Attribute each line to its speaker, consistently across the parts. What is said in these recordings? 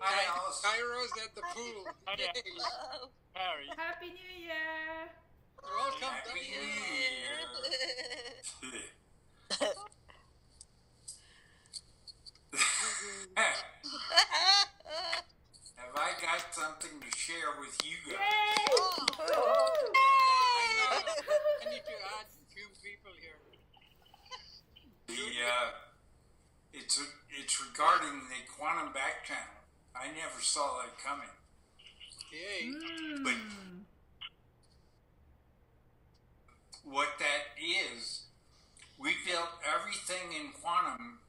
Speaker 1: Hi, Alice.
Speaker 2: Cairo's at the pool.
Speaker 3: Hi,
Speaker 2: Yay.
Speaker 3: Alice. Harry.
Speaker 4: Happy New Year!
Speaker 2: Welcome,
Speaker 1: Happy New
Speaker 2: Diane.
Speaker 1: Year. Have I got something to share with you guys?
Speaker 2: I need to add a few people here.
Speaker 1: It's regarding the quantum back channel. I never saw that coming.
Speaker 2: Yay.
Speaker 1: But what that is, we built everything in quantum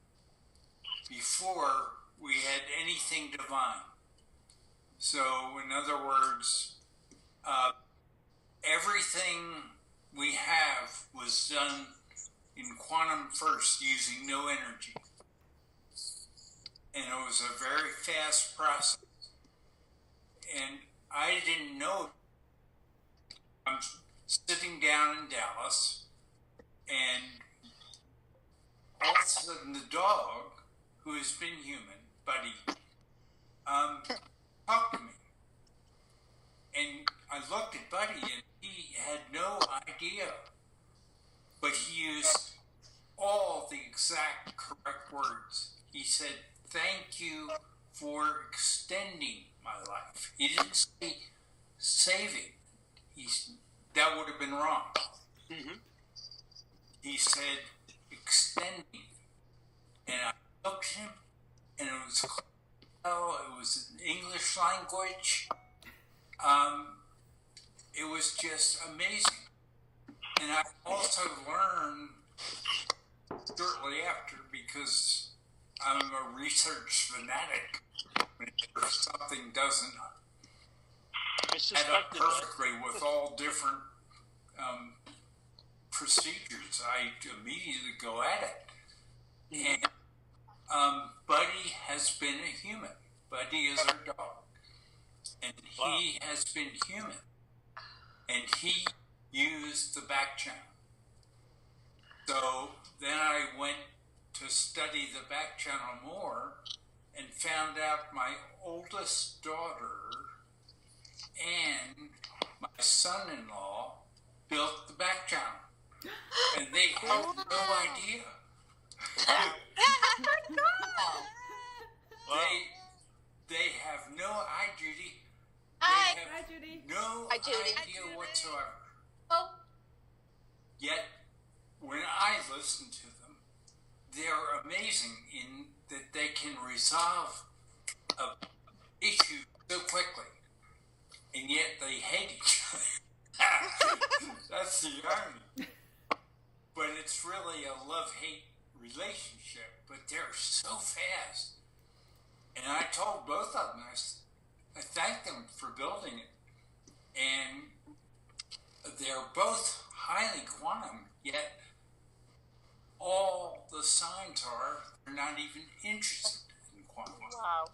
Speaker 1: before we had anything divine. So, in other words, everything we have was done in quantum first using no energy. And it was a very fast process. And I didn't know. I'm sitting down in Dallas, and all of a sudden the dog, who has been human, Buddy, talked to me. And I looked at Buddy, and he had no idea. But he used all the exact correct words. He said, "Thank you for extending my life." He didn't say saving. That would have been wrong.
Speaker 2: Mm-hmm.
Speaker 1: He said extending. And I looked at him, and it was an English language. It was just amazing. And I also learned shortly after, because I'm a research fanatic, if something doesn't add up perfectly with all different procedures, I immediately go at it. And Buddy has been a human. Buddy is our dog. And he has been human. And he used the back channel. So then I went to study the back channel more and found out my oldest daughter and my son-in-law built the back channel. And they had no idea. They have no idea, Judy.
Speaker 4: Hi, Judy.
Speaker 1: No
Speaker 5: Hi, Judy.
Speaker 1: idea whatsoever.
Speaker 5: Oh.
Speaker 1: Yet, when I listen to them, they're amazing in that they can resolve an issue so quickly, and yet they hate each other. That's the irony. But it's really a love-hate relationship, but they're so fast. And I told both of them, I thanked them for building it. And they're both highly quantum, yet all the signs are they're not even interested in quantum.
Speaker 5: Wow.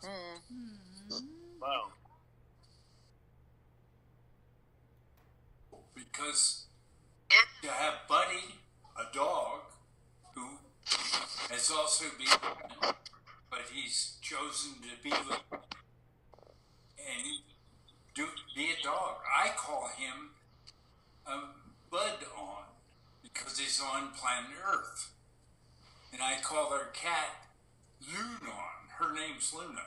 Speaker 3: Wow.
Speaker 1: Because to have Buddy, a dog, who has also been human, but he's chosen to be with and be a dog. I call him Bud on because he's on planet Earth. And I call their cat Lunon. Her name's Luna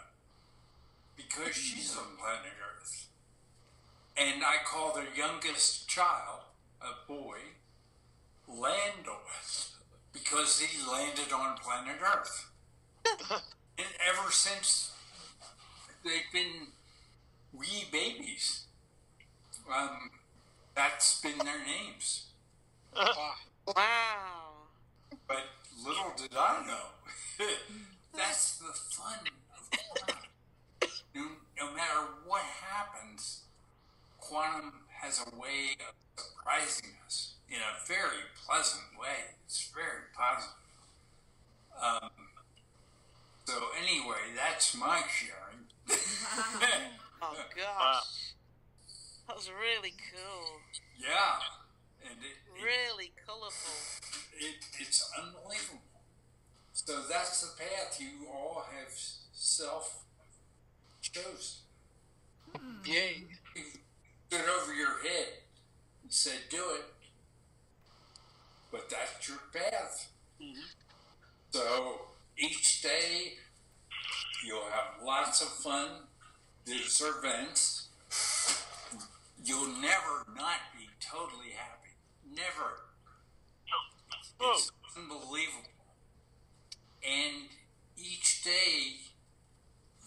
Speaker 1: because she's on planet Earth. And I call their youngest child, a boy, Lando, because he landed on planet Earth. And ever since they've been wee babies, that's been their names.
Speaker 5: Wow.
Speaker 1: But little did I know, that's the fun of quantum. No matter what happens, quantum has a way of surprising us in a very pleasant way. It's very positive. So anyway, that's my sharing.
Speaker 5: Oh gosh. That was really cool.
Speaker 1: Yeah. And
Speaker 5: Really colorful.
Speaker 1: it's unbelievable. So that's the path. You all have self-changed chosen.
Speaker 2: Yay.
Speaker 1: He stood over your head and said, do it. But that's your path. So each day you'll have lots of fun. There's events. You'll never not be totally happy. Never. It's unbelievable. And each day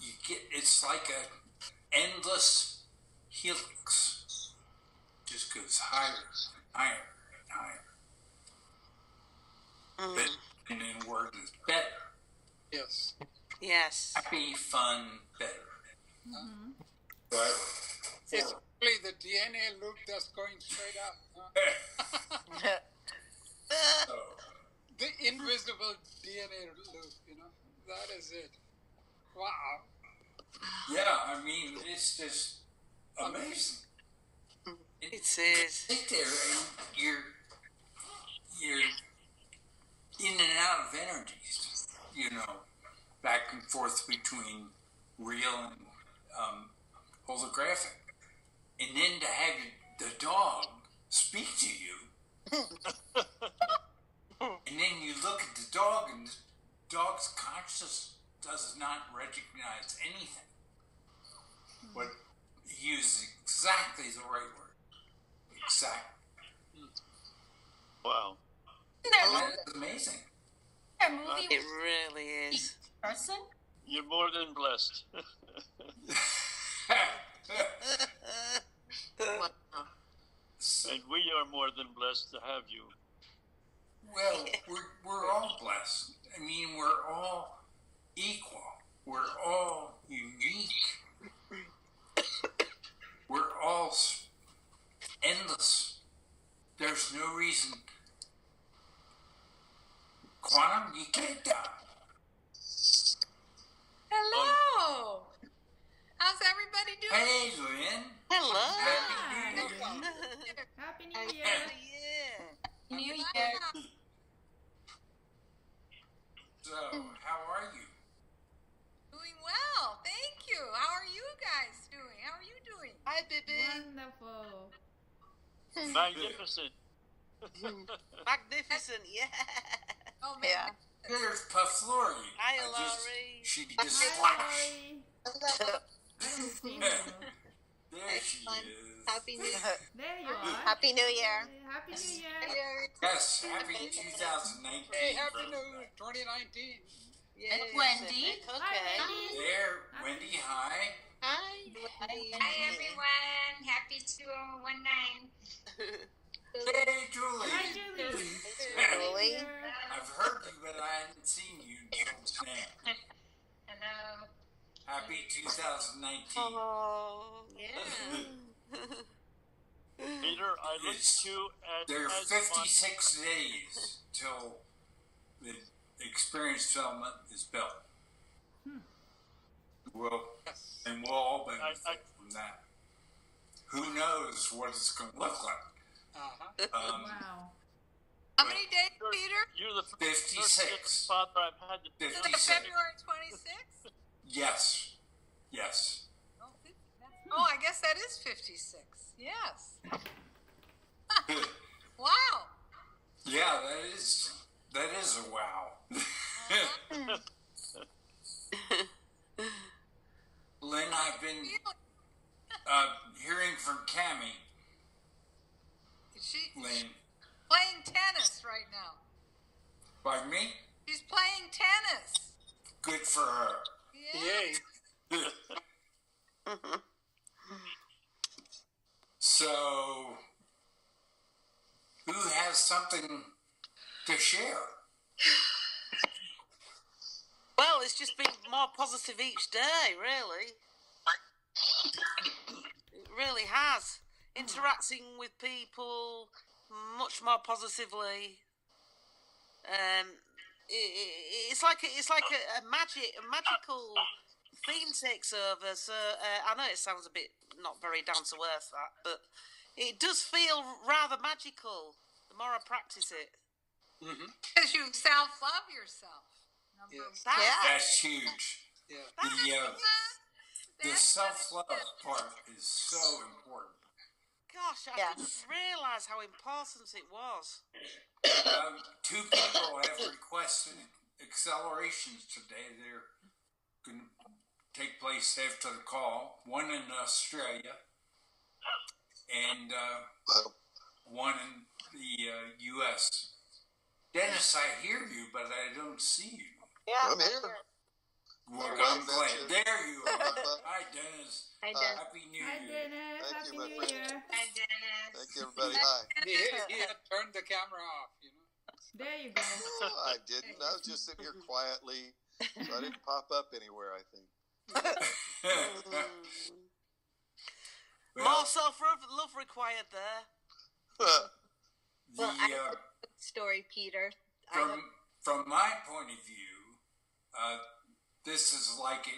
Speaker 1: you get, it's like a endless helix. Just goes higher and higher and higher. But, and then word is better.
Speaker 2: Yes.
Speaker 5: Yes.
Speaker 1: Happy, fun, better. Forever.
Speaker 2: It's really the DNA loop that's going straight up. Huh?
Speaker 1: So,
Speaker 2: The invisible DNA loop, you know. That is it. Wow.
Speaker 1: yeah, I mean, it's just amazing.
Speaker 5: It is.
Speaker 1: Sit there and you're in and out of energies, you know, back and forth between real and holographic. And then to have the dog speak to you, and then you look at the dog, and the dog's conscious does not recognize anything. But he uses exactly the right word. Exactly.
Speaker 3: Wow.
Speaker 1: That is amazing.
Speaker 5: It really is.
Speaker 6: Person?
Speaker 3: You're more than blessed. And we are more than blessed to have you.
Speaker 1: Well, we're all blessed. I mean, we're all equal. We're all unique. We're all endless. There's no reason. Quantum, you can't die.
Speaker 6: Hello! How's everybody doing?
Speaker 1: Hey, Lynn.
Speaker 5: Hello.
Speaker 1: Happy New Year.
Speaker 4: Happy New Year.
Speaker 5: Yeah.
Speaker 6: New Year.
Speaker 1: So, how are you?
Speaker 6: Doing well, thank you. How are you guys doing? How are you doing?
Speaker 5: Hi, baby.
Speaker 4: Wonderful.
Speaker 3: Magnificent.
Speaker 5: Magnificent, yeah.
Speaker 6: Oh, man.
Speaker 5: Yeah.
Speaker 1: There's Puff Lori.
Speaker 5: Hi,
Speaker 1: I just-
Speaker 5: Laurie.
Speaker 1: She just
Speaker 4: Hi,
Speaker 1: flashed.
Speaker 4: Lori. I don't see you.
Speaker 1: There she is.
Speaker 7: Happy New
Speaker 4: There you are.
Speaker 7: Happy New Year.
Speaker 4: Happy New Year.
Speaker 7: Year.
Speaker 1: Yes, happy 2019.
Speaker 2: Hey, Happy New Year 2019.
Speaker 5: Yeah.
Speaker 6: Wendy.
Speaker 5: Okay.
Speaker 1: There, Wendy, hi.
Speaker 7: Hi.
Speaker 8: Hi everyone, happy 2019.
Speaker 1: Hey, Julie.
Speaker 4: Hi, Julie.
Speaker 7: Julie.
Speaker 4: Here.
Speaker 1: I've heard you, but I hadn't seen you until now.
Speaker 8: Hello.
Speaker 1: Happy 2019.
Speaker 5: Oh, yeah.
Speaker 3: Peter, I look at you and
Speaker 1: There are
Speaker 3: as one-
Speaker 1: 56 days till the experience development is built. We'll all benefit from that. Who knows what it's going to look like?
Speaker 4: Wow.
Speaker 6: How many days, Peter?
Speaker 3: You're the
Speaker 1: 56.
Speaker 3: first father I've had to
Speaker 1: 56.
Speaker 6: February 26th?
Speaker 1: Yes. Yes.
Speaker 6: Oh, I guess that is 56. Yes. Wow.
Speaker 1: Yeah, that is a wow. Lynn, I've been hearing from Cammie.
Speaker 6: She's
Speaker 1: Lynn,
Speaker 6: playing tennis right now.
Speaker 1: by me,
Speaker 6: She's playing tennis.
Speaker 1: good for her.
Speaker 6: Yeah.
Speaker 2: Yay.
Speaker 1: So, who has something to share?
Speaker 5: Well, it's just been more positive each day, really. It really has. Interacting with people much more positively. It's like a magical theme takes over. So I know it sounds a bit not very down to earth, that, but it does feel rather magical the more I practice it.
Speaker 6: Because you self-love yourself. Number
Speaker 2: Yes.
Speaker 6: one.
Speaker 5: That's
Speaker 1: That's huge.
Speaker 2: Yeah.
Speaker 1: The, the self-love part is so important.
Speaker 5: Gosh, I
Speaker 7: Yes.
Speaker 5: didn't realise how important it was.
Speaker 1: 2 people have requested accelerations today. They're going to take place after the call. One in Australia and one in the U.S. Dennis, I hear you, but I don't see you.
Speaker 7: Yeah.
Speaker 9: I'm here.
Speaker 1: Well, I'm glad. There you are. Hi, Dennis.
Speaker 7: Hi, Dennis.
Speaker 1: Happy New
Speaker 4: Hi,
Speaker 1: Year.
Speaker 4: Dennis.
Speaker 9: Thank
Speaker 4: Happy
Speaker 9: you, my
Speaker 4: New
Speaker 9: friend.
Speaker 4: Year.
Speaker 8: Hi, Dennis.
Speaker 9: Thank you, everybody. Hi.
Speaker 2: He had turned the camera off, you know.
Speaker 4: There you go.
Speaker 9: Oh, I didn't. I was just sitting here quietly, so I didn't pop up anywhere, I think.
Speaker 5: More self-love required there.
Speaker 7: Well, I have a good story, Peter.
Speaker 1: From my point of view, this is like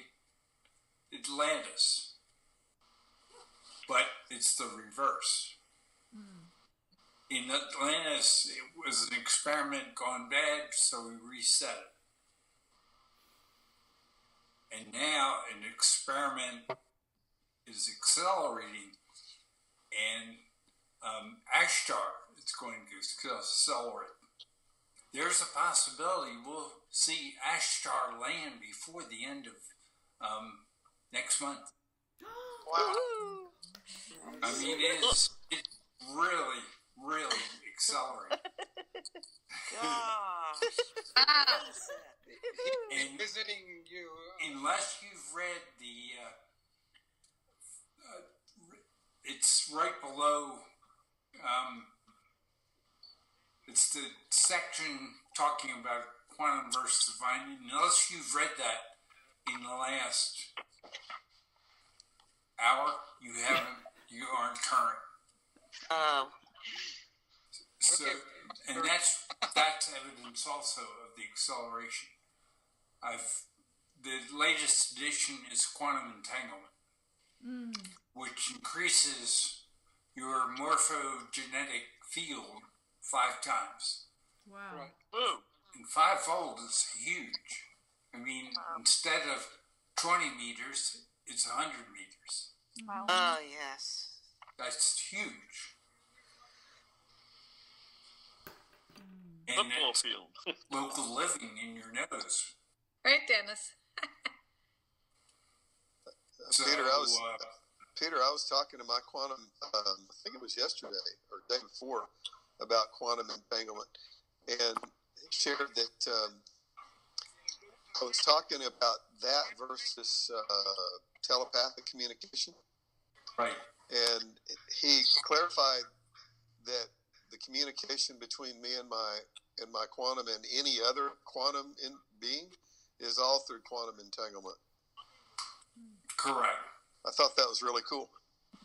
Speaker 1: Atlantis, but it's the reverse. In Atlantis, it was an experiment gone bad, so we reset it. And now an experiment is accelerating, and Ashtar is going to accelerate. There's a possibility we'll see Ashtar land before the end of next month.
Speaker 7: Wow.
Speaker 1: I mean, it's really, really accelerating.
Speaker 5: Gosh.
Speaker 1: And
Speaker 2: Visiting you.
Speaker 1: unless you've read it's right below, it's the section talking about quantum versus divine. Unless you've read that in the last hour, you aren't current.
Speaker 5: Oh.
Speaker 1: So,
Speaker 2: Okay.
Speaker 1: and that's evidence also of the acceleration. The latest edition is quantum entanglement, which increases your morphogenetic field 5 times.
Speaker 4: Wow.
Speaker 2: Right.
Speaker 3: Woo.
Speaker 1: And 5-fold is huge. I mean, instead of 20 meters, it's 100 meters.
Speaker 7: Wow.
Speaker 5: Oh, yes.
Speaker 1: That's huge. And
Speaker 3: Football
Speaker 1: it's
Speaker 3: field.
Speaker 1: local living in your nose.
Speaker 6: Right, Dennis?
Speaker 1: So,
Speaker 9: Peter, I was talking to my quantum, I think it was yesterday or day before, about quantum entanglement, and shared that I was talking about that versus telepathic communication,
Speaker 1: right.
Speaker 9: and he clarified that the communication between me and my quantum and any other quantum being is all through quantum entanglement.
Speaker 1: Correct.
Speaker 9: I thought that was really cool.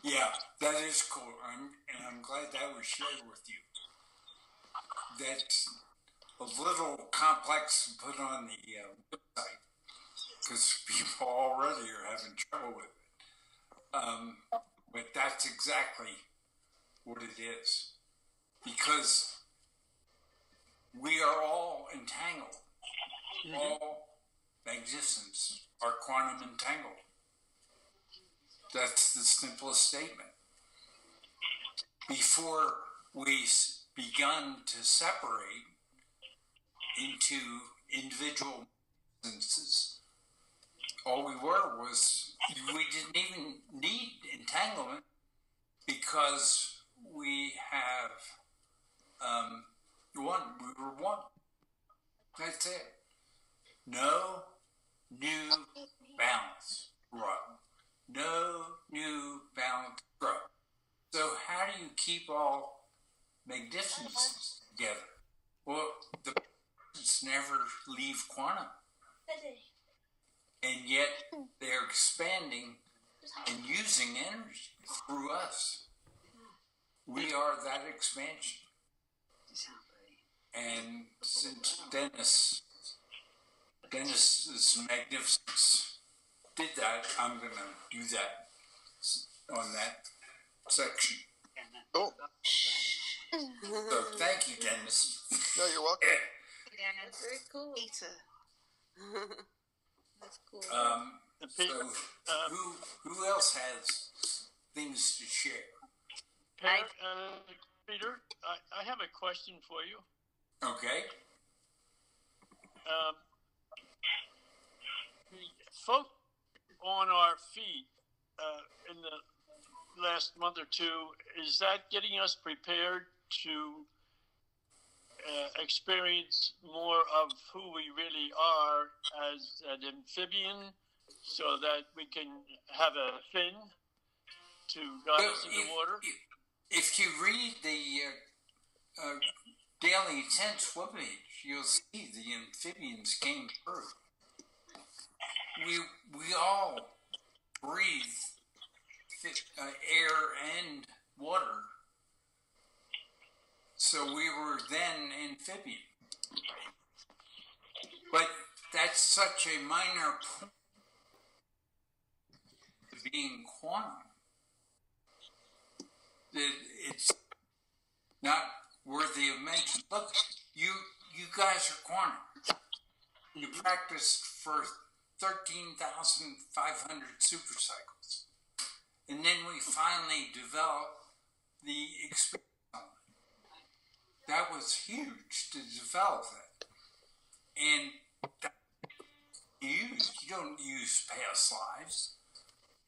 Speaker 1: Yeah, that is cool. I'm glad that was shared with you. That's a little complex to put on the website because people already are having trouble with it. But that's exactly what it is. Because we are all entangled. All magnificence are quantum entangled. That's the simplest statement. Before we begun to separate into individual instances, all we were was, we didn't even need entanglement because we have one. We were one. That's it. No new balance growth. No new balance growth. So how do you keep all magnificence together? Well, the magnificence never leave quantum. And yet they're expanding and using energy through us. We are that expansion. And since Dennis's magnificence did that, I'm going to do that on that section.
Speaker 9: Cool.
Speaker 1: So thank you, Dennis.
Speaker 9: No, you're welcome.
Speaker 6: Dennis.
Speaker 7: Very cool.
Speaker 5: Peter.
Speaker 7: That's cool.
Speaker 3: Peter,
Speaker 1: who else has things to share?
Speaker 3: Peter, I have a question for you.
Speaker 1: Okay.
Speaker 3: Folk on our feet in the last month or two, is that getting us prepared to experience more of who we really are as an amphibian, so that we can have a fin to guide us in the water?
Speaker 1: If you read the Daily Tense webpage, you'll see the amphibians came through. We all breathe air and water, so we were then amphibian. But that's such a minor point to being quantum that it's not worthy of mention. Look, you guys are quantum. You practiced for 13,500 supercycles. And then we finally developed the experience. That was huge to develop that. And you don't use past lives.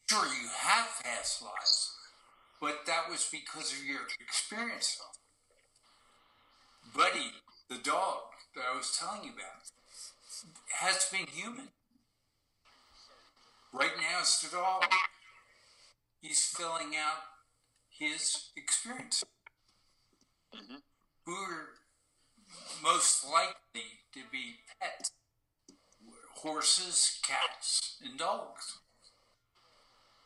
Speaker 1: Sure, you have past lives, but that was because of your experience of it. Buddy, the dog that I was telling you about, has been human. Right now, it's the dog. He's filling out his experience. Mm-hmm. Who are most likely to be pets? Horses, cats, and dogs.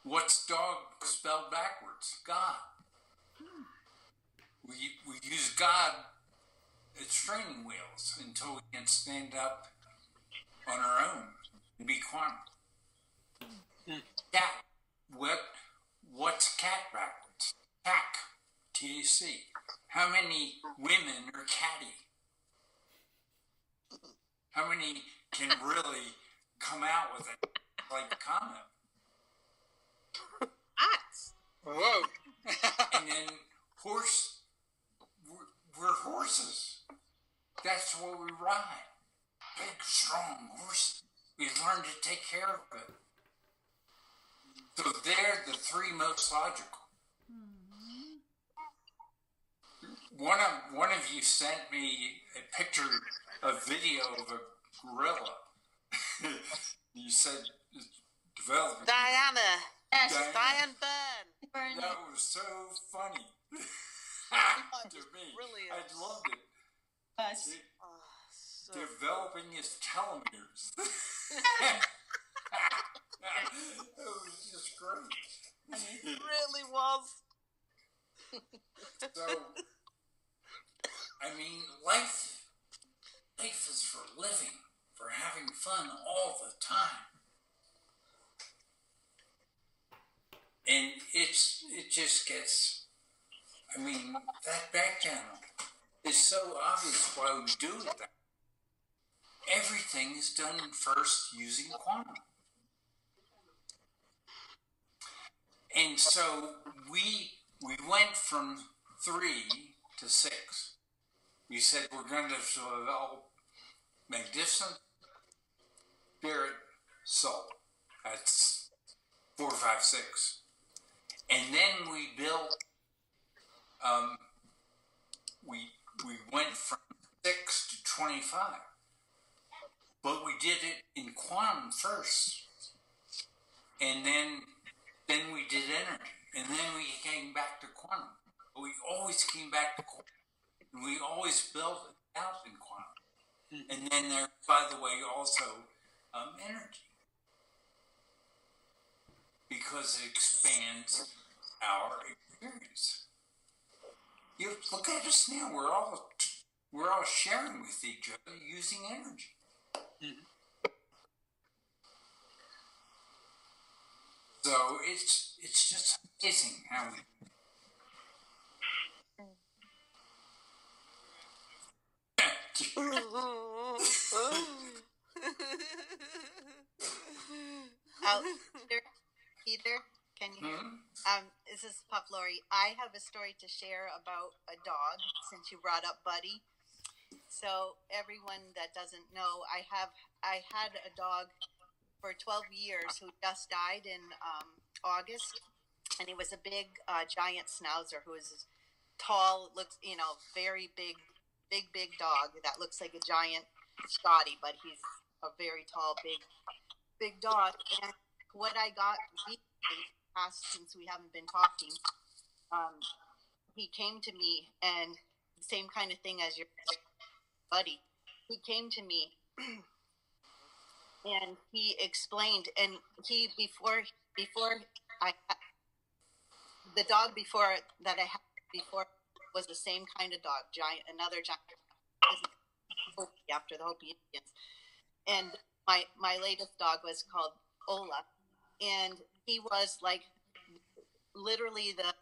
Speaker 1: What's dog spelled backwards? God. We use God as training wheels until we can stand up on our own and be quantum. Cat. What's cat backwards? Tack. T-A-C. How many women are catty? How many can really come out with it like comment?
Speaker 2: Whoa.
Speaker 1: And then horse, we're horses. That's what we ride. Big, strong horses. We learn to take care of it. So they're the three most logical. One of you sent me a picture, a video of a gorilla. You said developing.
Speaker 5: Diana.
Speaker 7: Yes.
Speaker 5: Diane Byrne.
Speaker 1: That was so funny to me.
Speaker 5: Brilliant.
Speaker 1: I loved it.
Speaker 7: Yes.
Speaker 1: Developing his telomeres. It was just great.
Speaker 5: It really was.
Speaker 1: So, I mean, life is for living, for having fun all the time. And it just gets, I mean, that back channel is so obvious why we do it. Everything is done first using quantum. And so we went from 3 to 6. We said we're going to develop Magnificence, Spirit, Soul. That's 4, 5, 6. And then we built, we went from 6 to 25. But we did it in quantum first. And then we did energy. And then we came back to quantum. We always came back to quantum. And we always built it out in quantum. And then there's, by the way, also energy. Because it expands our experience. You look at us now. We're all sharing with each other using energy. Mm-hmm. So it's just amazing how we.
Speaker 7: Peter, can you hear? This is Pufflori. I have a story to share about a dog, since you brought up Buddy. So everyone that doesn't know, I had a dog for 12 years who just died in August, and he was a big giant schnauzer who was tall, looks, very big dog that looks like a giant Scotty, but he's a very tall, big dog. And what I got recently, since we haven't been talking, he came to me, and the same kind of thing as your Buddy. He came to me and he explained, and he before I the dog before that I had before was the same kind of dog, another giant after the Hopi Indians, and my latest dog was called Ola, and he was like literally the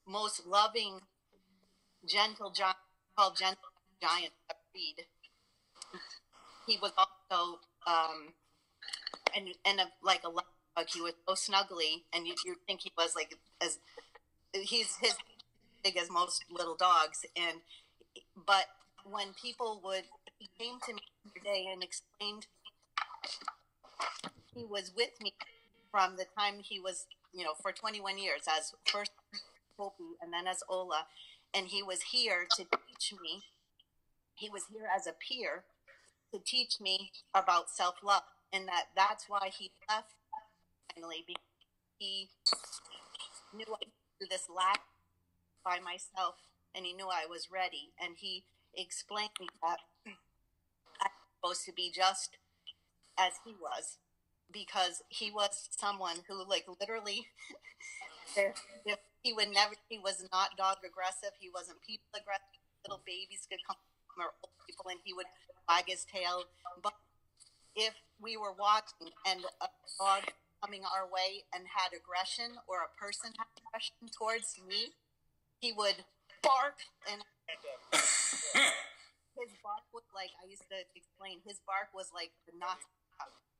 Speaker 7: most loving, gentle giant, called gentle giant breed. He was also like a love dog. He was so snuggly, and you think he was like he's big as most little dogs. But when people he came to me today and explained he was with me from the time he was, for 21 years as first Hopi and then as Ola, and he was here to teach me. He was here as a peer to teach me about self-love, and that's why he left finally, because he knew I could do this last by myself, and he knew I was ready, and he explained that I was supposed to be just as he was, because he was someone who, like, literally if he was not dog aggressive, he wasn't people aggressive. Little babies could come, or old people, and he would wag his tail. But if we were watching and a dog coming our way and had aggression, or a person had aggression towards me, he would bark, and his bark was like, I used to explain, his bark was like the Nazi.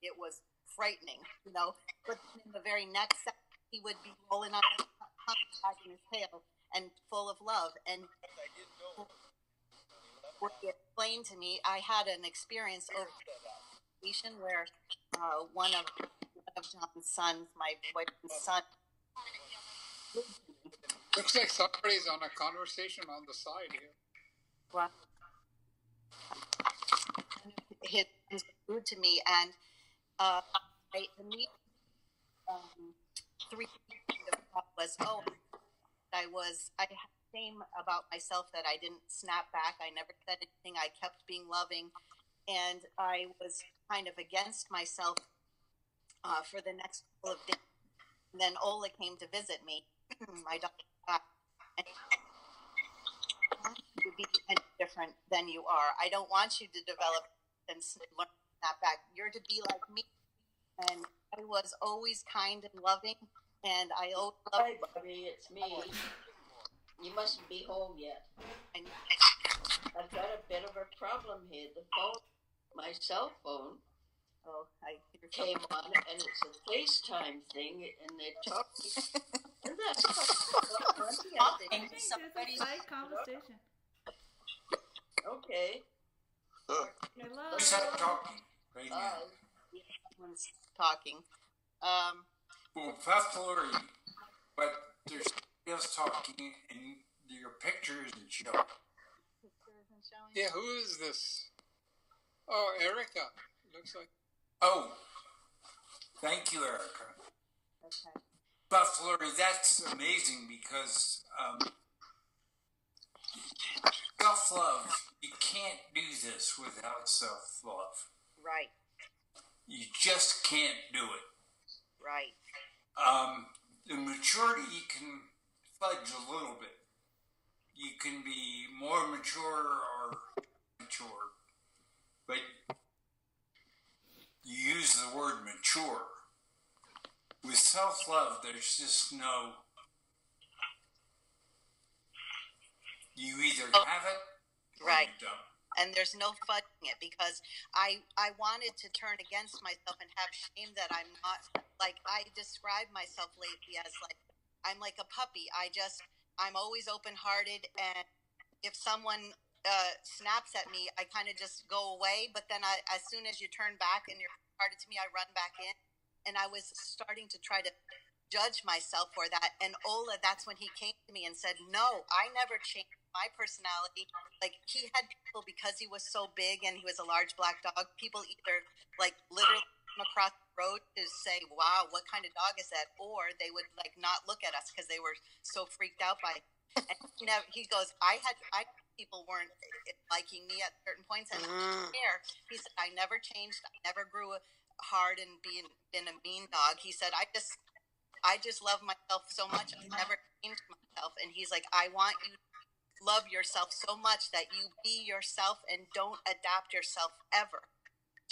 Speaker 7: It was frightening, but in the very next second, he would be rolling up, wagging his tail, and full of love. And what he explained to me, I had an experience over where one of John's sons, my boyfriend's son.
Speaker 2: Looks like somebody's on a conversation on the side here.
Speaker 7: Well, he was rude to me, and I immediately 3 was I had shame about myself that I didn't snap back. I never said anything. I kept being loving, and I was kind of against myself for the next couple of days. And then Ola came to visit me, my dog, and to be any different than you are. I don't want you to develop and learn that back. You're to be like me, and I was always kind and loving, and I always loved.
Speaker 10: Hi, Bobby, it's me. You mustn't be home yet. I've got a bit of a problem here. The phone, my cell phone, came on, and it's a FaceTime thing, and they're talking. And that's
Speaker 4: somebody's conversation.
Speaker 10: Okay.
Speaker 4: Hello.
Speaker 1: Who's that talking right now?
Speaker 7: Someone's talking.
Speaker 1: Well, Pufflori, but there's somebody else talking, and your picture isn't showing.
Speaker 2: Yeah, who is this? Oh, Erica. Looks like.
Speaker 1: Oh, thank you, Erica.
Speaker 7: Okay.
Speaker 1: Pufflori, that's amazing, because self-love, you can't do this without self-love.
Speaker 7: Right.
Speaker 1: You just can't do it.
Speaker 7: Right.
Speaker 1: The maturity, you can fudge a little bit. You can be more mature or mature, but you use the word mature. With self-love, there's just no... You either have it or
Speaker 7: right.
Speaker 1: you don't.
Speaker 7: and there's no fudging it, because I wanted to turn against myself and have shame that I'm not, like, I describe myself lately as like, I'm like a puppy. I'm always open-hearted, and if someone snaps at me, I kind of just go away, but then as soon as you turn back and you're hearted to me, I run back in. And I was starting to try to judge myself for that. And Ola, that's when he came to me and said, no, I never changed my personality. Like, he had people, because he was so big and he was a large black dog, people either like literally come across the road to say, wow, what kind of dog is that? Or they would like not look at us because they were so freaked out by it. And he goes, people weren't liking me at certain points, and he said, I never changed. I never grew hard and been a mean dog. He said, I just love myself so much. I never changed myself. And he's like, I want you to love yourself so much that you be yourself and don't adapt yourself ever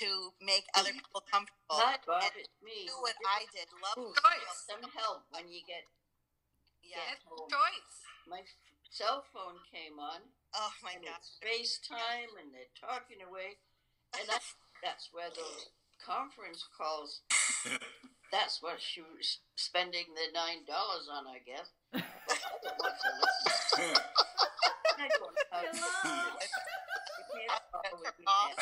Speaker 7: to make other people comfortable.
Speaker 10: Hi, Bob, it's me.
Speaker 7: Do what I did. Love
Speaker 10: some help when you get home.
Speaker 6: Choice.
Speaker 10: My cell phone came on.
Speaker 7: Oh my God!
Speaker 10: It's FaceTime, and they're talking away, and that's where those conference calls. That's what she was spending the $9 on, I guess. I don't want to listen. I don't know.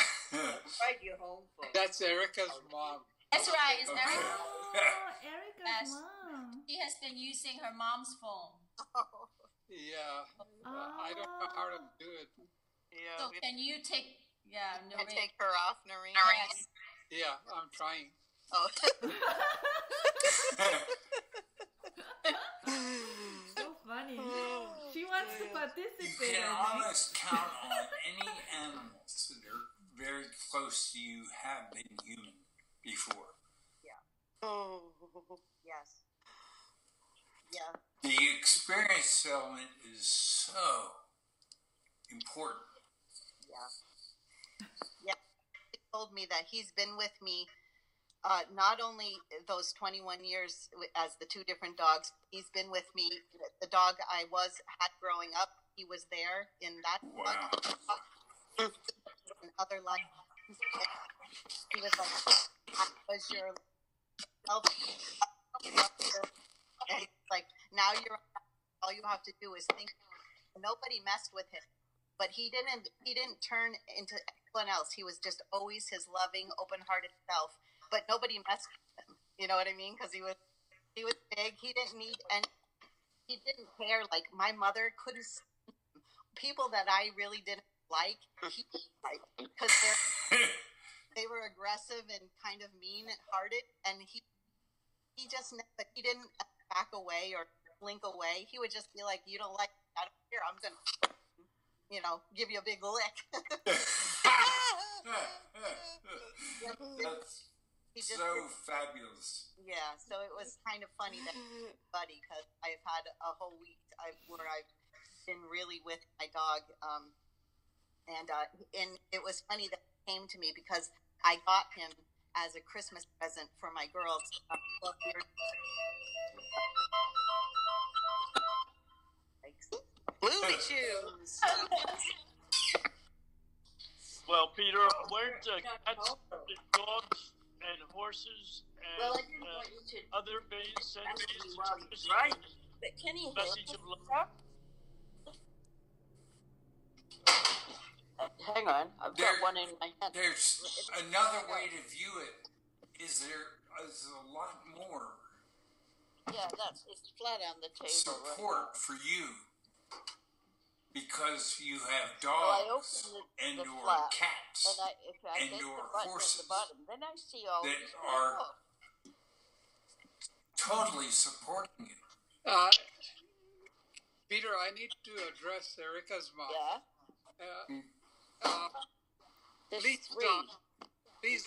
Speaker 10: Right, your home phone.
Speaker 2: That's Erica's mom.
Speaker 11: That's right. It's Erica.
Speaker 4: Oh, Erica's mom.
Speaker 11: She has been using her mom's phone.
Speaker 2: Yeah. I don't know how to do it.
Speaker 7: Yeah.
Speaker 11: So can you take? Yeah, Noreen.
Speaker 7: Take her off, Noreen.
Speaker 11: Yes.
Speaker 2: Yeah, I'm trying.
Speaker 7: Oh.
Speaker 4: So funny. She wants to participate.
Speaker 1: You can almost count on any animals that are very close to you have been human before.
Speaker 7: Yeah. Oh. Yes. Yeah.
Speaker 1: The experience element is so important.
Speaker 7: Yeah. Yeah. He told me that he's been with me not only those 21 years as the two different dogs, he's been with me. The dog I had growing up, he was there in that dog. In other life. He was like, I was your and it's like, now all you have to do is think. Nobody messed with him, but he didn't turn into anyone else. He was just always his loving, open-hearted self, but nobody messed with him. You know what I mean? Because he was big. He didn't need any. He didn't care. Like, my mother couldn't. People that I really didn't like, because they were aggressive and kind of mean-hearted, and he didn't back away or blink away. He would just be like, you don't like it, I don't care, I'm gonna give you a big lick.
Speaker 1: That's so fabulous.
Speaker 7: Yeah, so it was kind of funny that buddy, because I've had a whole week where I've been really with my dog, and it was funny that he came to me because I got him as a Christmas present for my girls. 12 years. Bluey shoes.
Speaker 3: Well, Peter, weren't cats, dogs, and horses and
Speaker 10: Well, I didn't want you to
Speaker 3: other beings sent
Speaker 10: right. But can he
Speaker 3: message of love?
Speaker 10: Hang on, I've got one in my hand.
Speaker 1: There's another way to view it. Is there is a lot more
Speaker 10: Yeah, it's flat on the table.
Speaker 1: support for you because you have
Speaker 10: Well, I
Speaker 1: dogs
Speaker 10: open
Speaker 1: and
Speaker 10: the
Speaker 1: or
Speaker 10: flap,
Speaker 1: cats
Speaker 10: and if I
Speaker 1: and
Speaker 10: get
Speaker 1: your
Speaker 10: the button at
Speaker 1: horses
Speaker 10: the bottom, then I see all
Speaker 1: that
Speaker 10: these
Speaker 1: are
Speaker 10: people.
Speaker 1: totally supporting you.
Speaker 2: Peter, I need to address Erica's mom.
Speaker 10: Yeah.
Speaker 2: Please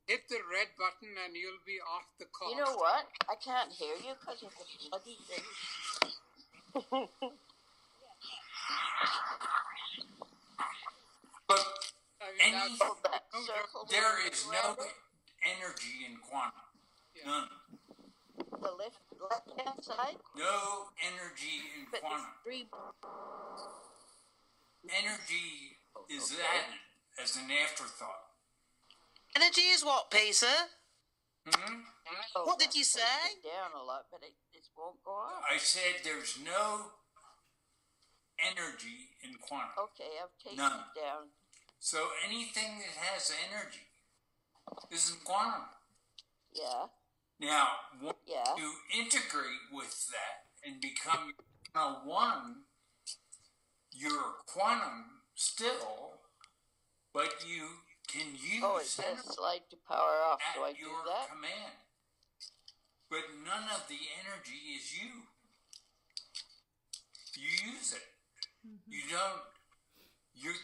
Speaker 2: hit the red button and you'll be off the call.
Speaker 10: You know what? I can't hear you because of the bloody thing.
Speaker 1: But
Speaker 10: circle
Speaker 1: there is no
Speaker 10: around it.
Speaker 1: energy in quantum. None.
Speaker 10: The left-hand side?
Speaker 1: No energy in
Speaker 10: But
Speaker 1: quantum.
Speaker 10: there's three.
Speaker 1: Energy is added as an afterthought.
Speaker 5: Energy is what, Peter?
Speaker 1: Mm-hmm.
Speaker 5: What did you say?
Speaker 10: Down a lot, but it won't go up.
Speaker 1: I said there's no energy in quantum.
Speaker 10: Okay, I've taken
Speaker 1: None.
Speaker 10: it down.
Speaker 1: So anything that has energy is in quantum.
Speaker 10: Yeah.
Speaker 1: Now, once you integrate with that and become one, you're quantum still, but you can use
Speaker 10: it says slide to power off, so I do that?
Speaker 1: command. But none of the energy is you. You use it. Mm-hmm. You don't.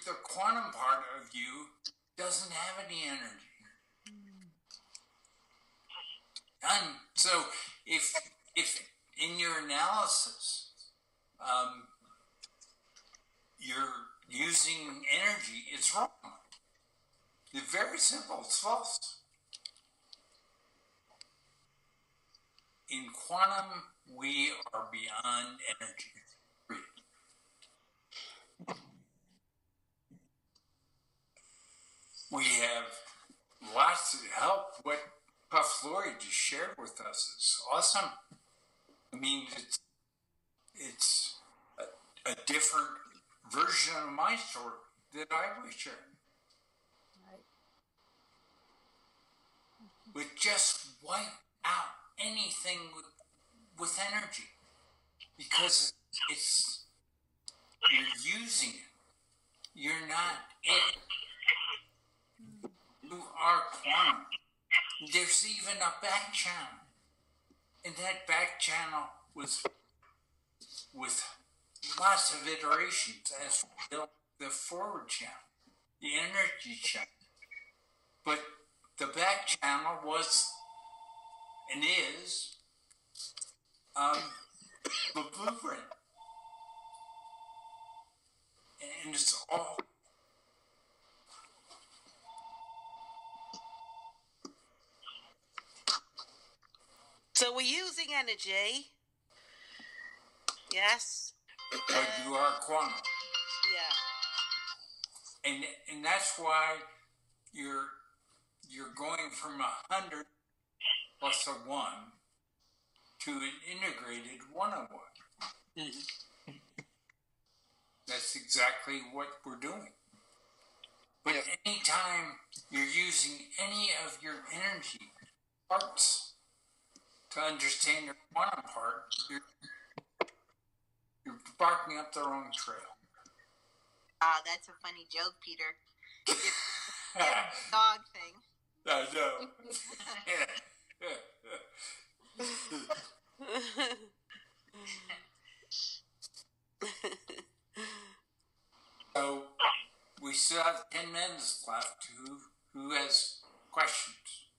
Speaker 1: The quantum part of you doesn't have any energy. None. So if in your analysis, you're using energy, it's wrong. It's very simple. It's false. In quantum, we are beyond energy. We have lots of help. What Puff Lori just shared with us is awesome. I mean, it's a different version of my story that I was sharing.
Speaker 4: Right.
Speaker 1: But just wipe out anything with energy, because you're using it. You're not it. You are quantum. There's even a back channel, and that back channel was with lots of iterations as the forward channel, the energy channel. But the back channel was and is the blueprint, and it's all.
Speaker 5: So we're using energy. Yes.
Speaker 1: But you are quantum.
Speaker 5: Yeah.
Speaker 1: And that's why you're going from 100 plus a 1 to an integrated 101. Mm-hmm. That's exactly what we're doing. But anytime you're using any of your energy parts to understand your quantum part, you're barking up the wrong trail.
Speaker 7: That's a funny joke, Peter. Dog thing.
Speaker 1: I know. So we still have 10 minutes left. Who has questions,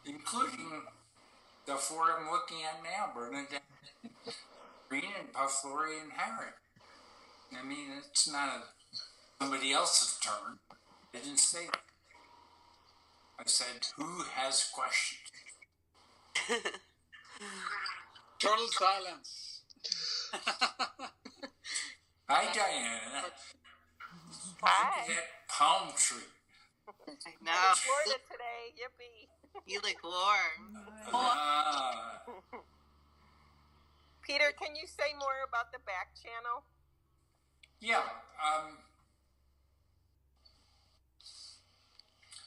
Speaker 1: including the four I'm looking at now: Bernadette, Green, and Puff Lori, and Harry. I mean, it's not somebody else's turn. I didn't say that. I said, who has questions?
Speaker 2: Total silence.
Speaker 1: Hi, Diana.
Speaker 12: Hi.
Speaker 1: That palm tree.
Speaker 7: No.
Speaker 12: Florida today. Yippee.
Speaker 7: You look warm.
Speaker 12: Peter, can you say more about the back channel?
Speaker 1: Yeah.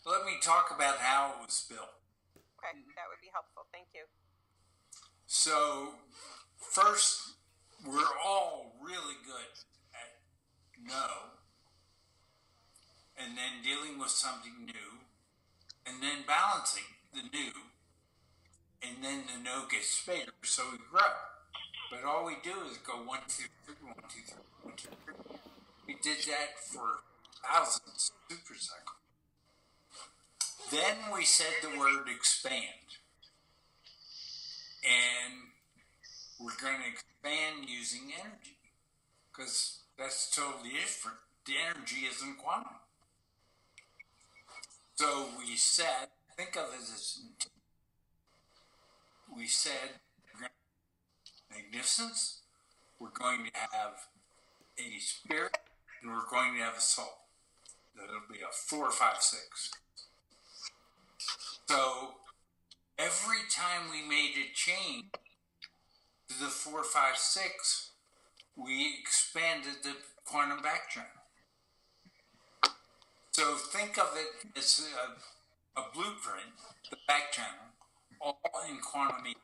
Speaker 1: Let me talk about how it was built.
Speaker 12: Okay, that would be helpful. Thank you.
Speaker 1: So, first, we're all really good at no, and then dealing with something new, and then balancing the new, and then the no gets bigger, so we grow. But all we do is go 1, 2, 3, 1, 2, 3, 1, 2, 3. We did that for thousands of supercycles. Then we said the word expand. And we're going to expand using energy, because that's totally different. The energy isn't quantum. So we said, think of it as, we said, Magnificence, we're going to have a spirit and we're going to have a salt. That'll be a 4, 5, 6. So every time we made a change to the 4, 5, 6, we expanded the quantum back channel. So think of it as a blueprint, the back channel, all in quantum.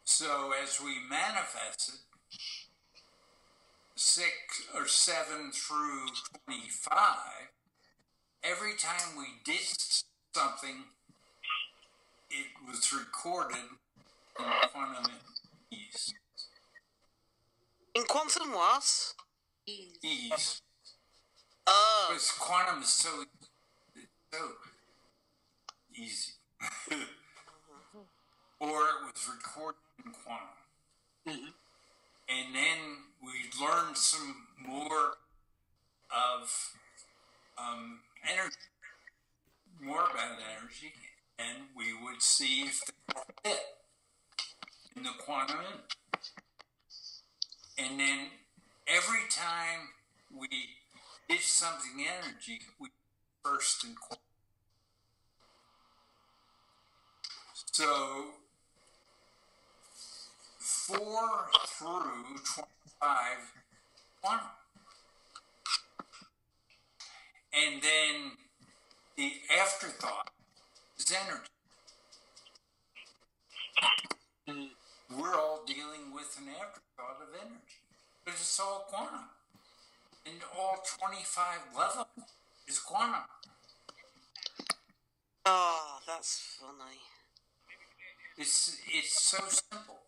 Speaker 1: So as we manifested 6 or 7 through 25, every time we did something, it was recorded in quantum ease.
Speaker 5: In quantum what?
Speaker 1: Ease.
Speaker 5: Oh.
Speaker 1: Because quantum is so easy. Or it was recorded in quantum.
Speaker 3: Mm-hmm.
Speaker 1: And then we learned some more of energy, more about energy, and we would see if they fit in the quantum. And then every time we did something energy, we first in quantum. So 4 through 25 quantum. And then the afterthought is energy. We're all dealing with an afterthought of energy. But it's all quantum. And all 25 level is quantum.
Speaker 5: Oh, that's funny.
Speaker 1: It's so simple.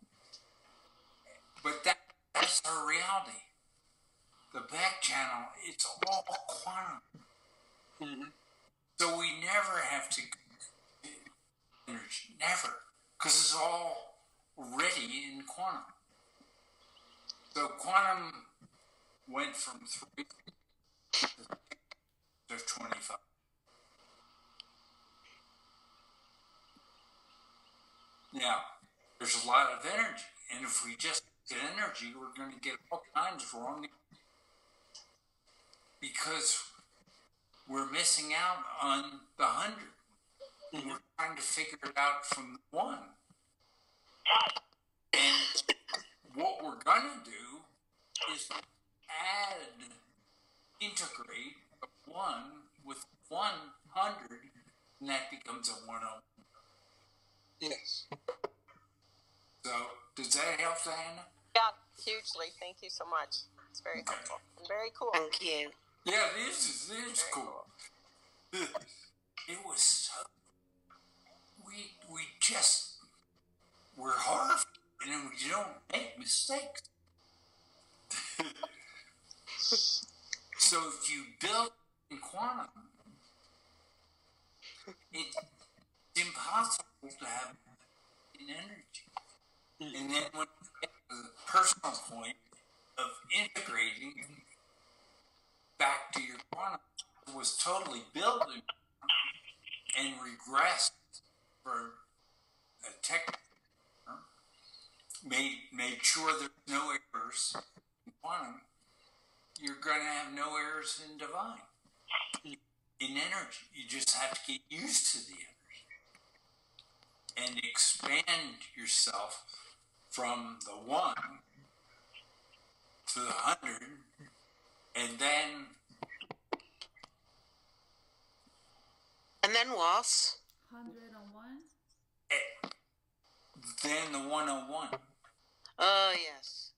Speaker 1: But that's our reality. The back channel, it's all quantum.
Speaker 3: Mm-hmm.
Speaker 1: So we never have to energy, never, because it's all already in quantum. So quantum went from 3 to 25. Now, there's a lot of energy, and if we just get energy, we're going to get all kinds wrong because we're missing out on the 100. And we're trying to figure it out from the 1. And what we're going to do is integrate a 1 with 100, and that becomes a 101.
Speaker 2: Yes.
Speaker 1: So, does that help, Diana?
Speaker 12: Yeah, hugely. Thank you so much. It's very helpful and very cool.
Speaker 5: Thank you.
Speaker 1: Yeah, it is cool. It was so... We just... We're horrified, and we don't make mistakes. So if you build in quantum, it's impossible to have in energy. And then when you get to the personal point of integrating back to your quantum, it was totally built in and regressed for a technical made sure there's no errors in quantum, you're going to have no errors in divine. In energy, you just have to get used to the energy and expand yourself from the 1 to the 100, and then
Speaker 5: what?
Speaker 4: 101.
Speaker 1: Then the 101.
Speaker 5: Oh, yes.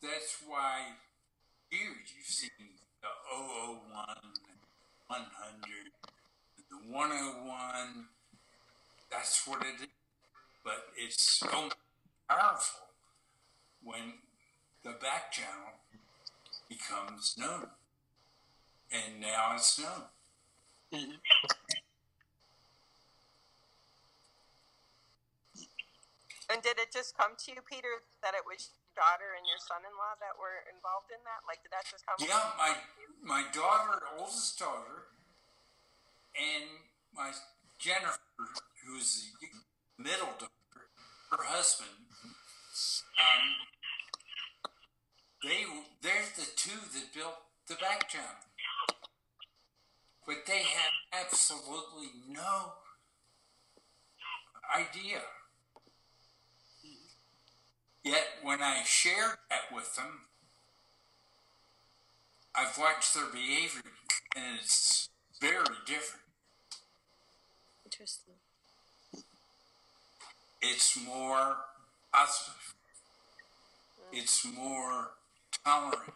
Speaker 1: That's why here you've seen the 001, 100, the 101. That's what it is. But it's so powerful when the back channel becomes known. And now it's known.
Speaker 3: Mm-hmm.
Speaker 12: And did it just come to you, Peter, that it was your daughter and your son-in-law that were involved in that? Like, did that just come?
Speaker 1: Yeah, my daughter, oldest daughter, and my Jennifer, who's the middle daughter, her husband, they're the two that absolutely no idea. Yet when I shared that with them, I've watched their behavior, and it's very different.
Speaker 5: Interesting.
Speaker 1: It's more positive. It's more tolerant.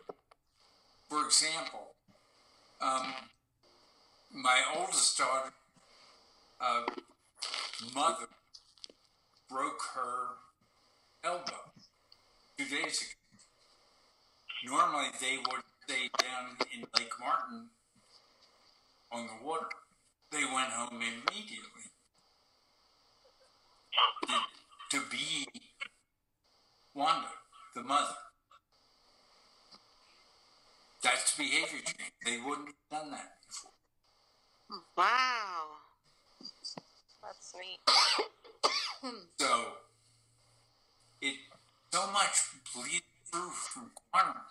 Speaker 1: For example, my oldest daughter, mother, broke her elbow 2 days ago. Normally, they would stay down in Lake Martin on the water. They went home immediately to be Wanda, the mother. That's behavior change. They wouldn't have done that before.
Speaker 5: Wow.
Speaker 12: That's neat.
Speaker 1: So, it so much bleeds through from quantum,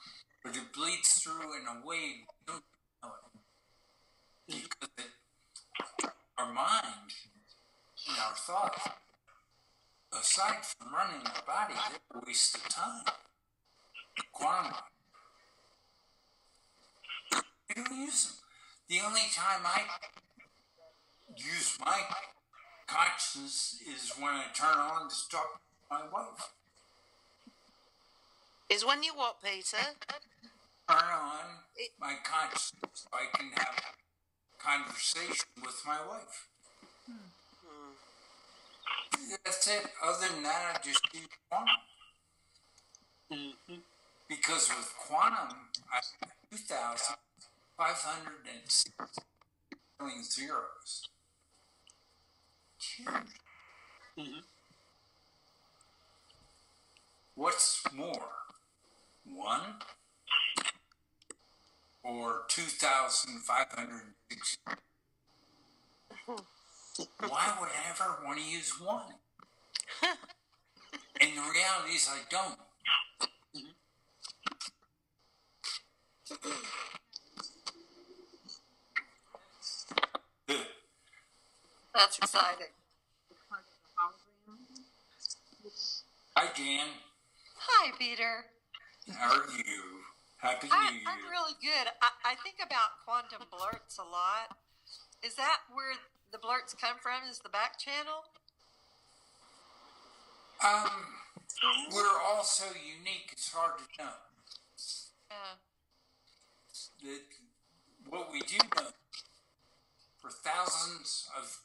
Speaker 1: but it bleeds through in a way we don't know it. Because our mind and our thoughts, aside from running our body, they're a waste of time. Quantum, we don't use them. The only time I use my consciousness is when I turn on to talk to my wife.
Speaker 5: Is when you what, Peter?
Speaker 1: Turn on my consciousness so I can have a conversation with my wife. That's it. Other than that, I just use quantum. Because with quantum, I have 2,506 million zeros. Huge. What's more, 1 or 2,506? Why would I ever want to use 1? And the reality is I don't.
Speaker 6: That's exciting.
Speaker 1: Hi, Jan.
Speaker 13: Hi, Peter.
Speaker 1: How are you? Happy New Year.
Speaker 13: I'm really good. I think about quantum blurts a lot. Is that where the blurts come from? Is the back channel?
Speaker 1: We're all so unique, it's hard to know. That what we do know, for thousands of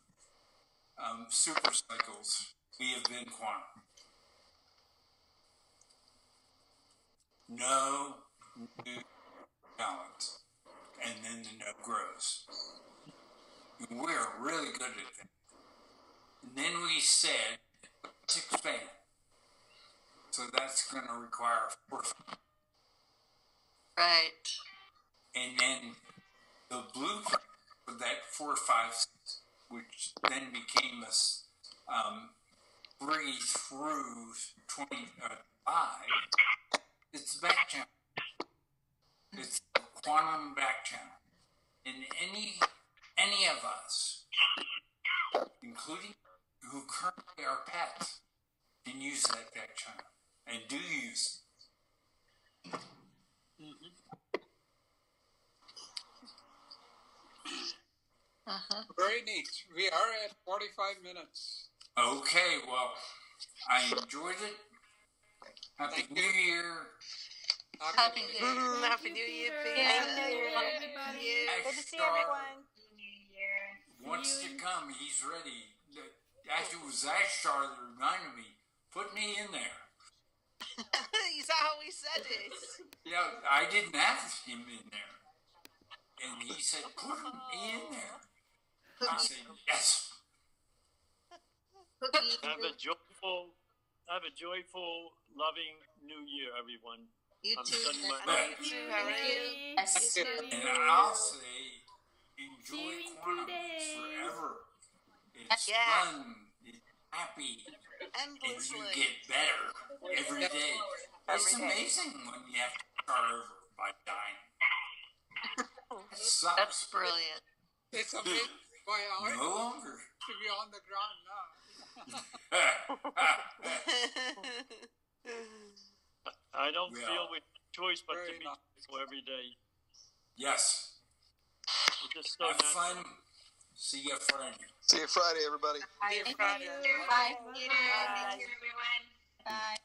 Speaker 1: super cycles, we have been quantum. No new balance, and then the no grows. And we're really good at that. And then we said, let's expand. So that's going to require 4.
Speaker 13: Right.
Speaker 1: And then the blueprint for that 4, 5, 6, which then became a 3 through 25, it's the back channel. It's the quantum back channel. And any of us, including who currently are pets, can use that back channel and do use it.
Speaker 2: Very neat. We are at 45 minutes.
Speaker 1: Okay, well, I enjoyed it. Happy New Year.
Speaker 13: Happy New Year.
Speaker 5: Happy New Year, Peter.
Speaker 12: Good to see everyone.
Speaker 1: Wants to come. He's ready. Actually, it was Ashtar that reminded me. Put me in there.
Speaker 5: Is that how he said it?
Speaker 1: Yeah, I didn't have him in there. And he said, put me in there. I said, yes.
Speaker 3: Have a joyful, loving New Year, everyone.
Speaker 7: You
Speaker 3: I'm
Speaker 7: too.
Speaker 3: sending my
Speaker 5: You too, Harry.
Speaker 1: And I'll say, enjoy quantum. It's forever. It's fun. It's happy. And you get better every day. It's amazing when you have to start over by dying. It sucks.
Speaker 13: That's brilliant.
Speaker 2: It's amazing Boy, I
Speaker 1: No longer.
Speaker 2: to be on the ground now.
Speaker 3: I don't feel we have a choice but to be grateful every day.
Speaker 1: Yes.
Speaker 3: It's just so
Speaker 1: have
Speaker 3: natural.
Speaker 1: fun. See you Friday.
Speaker 9: See you Friday, everybody.
Speaker 5: See you Friday.
Speaker 11: Bye.
Speaker 8: Thank you, everyone.
Speaker 11: Bye.